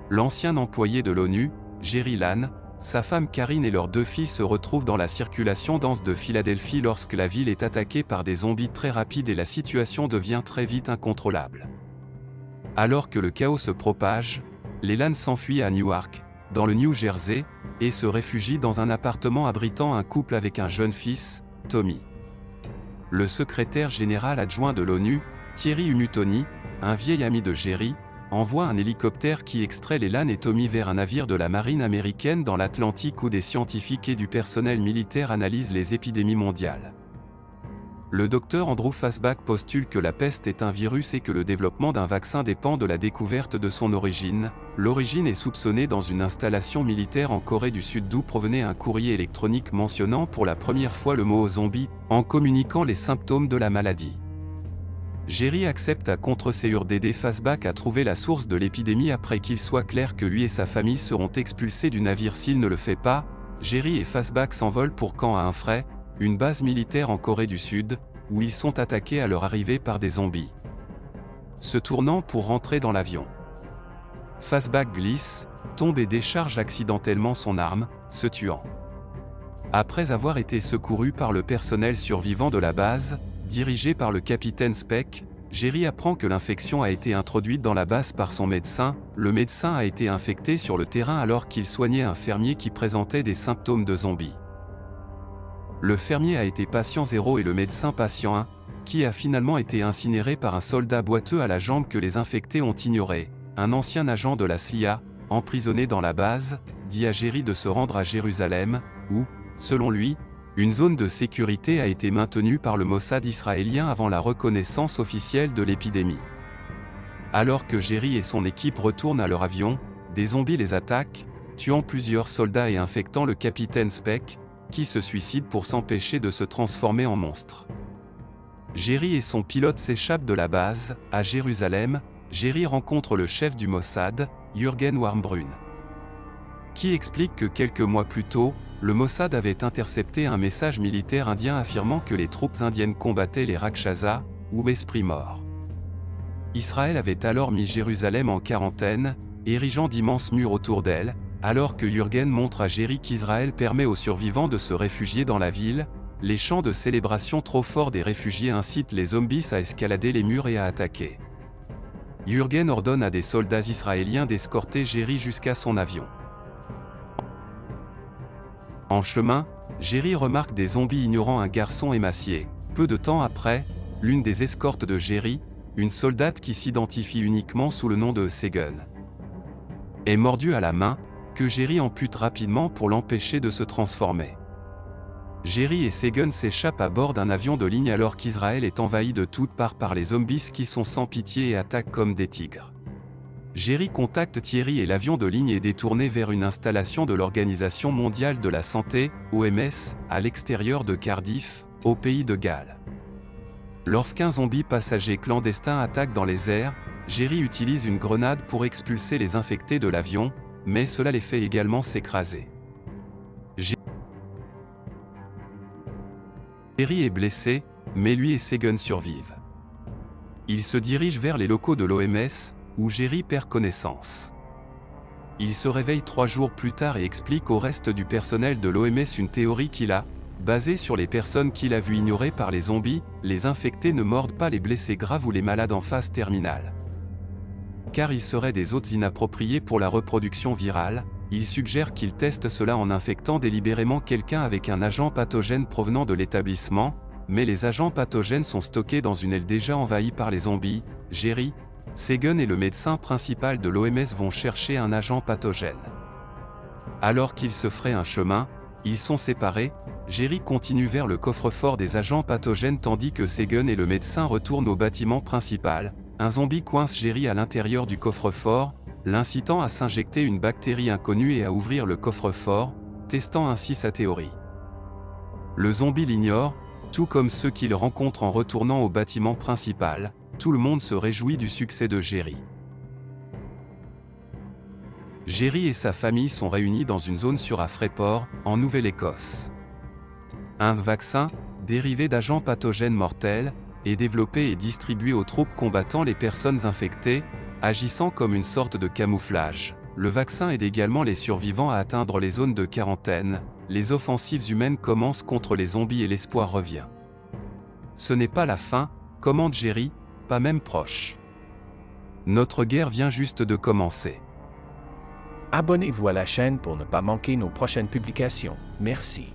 L'ancien employé de l'ONU, Jerry Lan, sa femme Karine et leurs 2 filles se retrouvent dans la circulation dense de Philadelphie lorsque la ville est attaquée par des zombies très rapides et la situation devient très vite incontrôlable. Alors que le chaos se propage, les Lan s'enfuient à Newark, dans le New Jersey, et se réfugient dans un appartement abritant un couple avec un jeune fils, Tommy. Le secrétaire général adjoint de l'ONU, Thierry Umutoni, un vieil ami de Jerry, envoie un hélicoptère qui extrait les Lan et Tommy vers un navire de la marine américaine dans l'Atlantique où des scientifiques et du personnel militaire analysent les épidémies mondiales. Le docteur Andrew Fassbach postule que la peste est un virus et que le développement d'un vaccin dépend de la découverte de son origine. L'origine est soupçonnée dans une installation militaire en Corée du Sud d'où provenait un courrier électronique mentionnant pour la première fois le mot zombie, en communiquant les symptômes de la maladie. Jerry accepte à contre-ségur d'aider Fassbach à trouver la source de l'épidémie après qu'il soit clair que lui et sa famille seront expulsés du navire s'il ne le fait pas. Jerry et Fassbach s'envolent pour Camp à Humphrey, une base militaire en Corée du Sud, où ils sont attaqués à leur arrivée par des zombies. Se tournant pour rentrer dans l'avion, Fassbach glisse, tombe et décharge accidentellement son arme, se tuant. Après avoir été secouru par le personnel survivant de la base, dirigé par le capitaine Speck, Jerry apprend que l'infection a été introduite dans la base par son médecin. Le médecin a été infecté sur le terrain alors qu'il soignait un fermier qui présentait des symptômes de zombie. Le fermier a été patient 0 et le médecin patient 1, qui a finalement été incinéré par un soldat boiteux à la jambe que les infectés ont ignoré. Un ancien agent de la CIA, emprisonné dans la base, dit à Jerry de se rendre à Jérusalem, où, selon lui, une zone de sécurité a été maintenue par le Mossad israélien avant la reconnaissance officielle de l'épidémie. Alors que Jerry et son équipe retournent à leur avion, des zombies les attaquent, tuant plusieurs soldats et infectant le capitaine Speck, qui se suicide pour s'empêcher de se transformer en monstre. Jerry et son pilote s'échappent de la base. À Jérusalem, Jerry rencontre le chef du Mossad, Jürgen Warmbrunn, qui explique que quelques mois plus tôt, le Mossad avait intercepté un message militaire indien affirmant que les troupes indiennes combattaient les Rakshasa, ou esprits morts. Israël avait alors mis Jérusalem en quarantaine, érigeant d'immenses murs autour d'elle, alors que Jürgen montre à Jerry qu'Israël permet aux survivants de se réfugier dans la ville. Les chants de célébration trop forts des réfugiés incitent les zombies à escalader les murs et à attaquer. Jürgen ordonne à des soldats israéliens d'escorter Jerry jusqu'à son avion. En chemin, Jerry remarque des zombies ignorant un garçon émacié. Peu de temps après, l'une des escortes de Jerry, une soldate qui s'identifie uniquement sous le nom de Segun, est mordue à la main, que Jerry ampute rapidement pour l'empêcher de se transformer. Jerry et Segun s'échappent à bord d'un avion de ligne alors qu'Israël est envahi de toutes parts par les zombies qui sont sans pitié et attaquent comme des tigres. Jerry contacte Thierry et l'avion de ligne est détourné vers une installation de l'Organisation mondiale de la santé, OMS, à l'extérieur de Cardiff, au pays de Galles. Lorsqu'un zombie passager clandestin attaque dans les airs, Jerry utilise une grenade pour expulser les infectés de l'avion, mais cela les fait également s'écraser. Jerry est blessé, mais lui et Segun survivent. Ils se dirigent vers les locaux de l'OMS, où Jerry perd connaissance. Il se réveille 3 jours plus tard et explique au reste du personnel de l'OMS une théorie qu'il a, basée sur les personnes qu'il a vues ignorées par les zombies. Les infectés ne mordent pas les blessés graves ou les malades en phase terminale, car ils seraient des hôtes inappropriés pour la reproduction virale. Il suggère qu'ils testent cela en infectant délibérément quelqu'un avec un agent pathogène provenant de l'établissement, mais les agents pathogènes sont stockés dans une aile déjà envahie par les zombies. Jerry, Segun et le médecin principal de l'OMS vont chercher un agent pathogène. Alors qu'ils se feraient un chemin, ils sont séparés. Jerry continue vers le coffre-fort des agents pathogènes tandis que Segun et le médecin retournent au bâtiment principal. Un zombie coince Jerry à l'intérieur du coffre-fort, l'incitant à s'injecter une bactérie inconnue et à ouvrir le coffre-fort, testant ainsi sa théorie. Le zombie l'ignore, tout comme ceux qu'il rencontre en retournant au bâtiment principal. Tout le monde se réjouit du succès de Jerry. Jerry et sa famille sont réunis dans une zone sûre à Fréport, en Nouvelle-Écosse. Un vaccin, dérivé d'agents pathogènes mortels, est développé et distribué aux troupes combattant les personnes infectées, agissant comme une sorte de camouflage. Le vaccin aide également les survivants à atteindre les zones de quarantaine. Les offensives humaines commencent contre les zombies et l'espoir revient. Ce n'est pas la fin, commente Jerry, pas même proche. Notre guerre vient juste de commencer. Abonnez-vous à la chaîne pour ne pas manquer nos prochaines publications. Merci.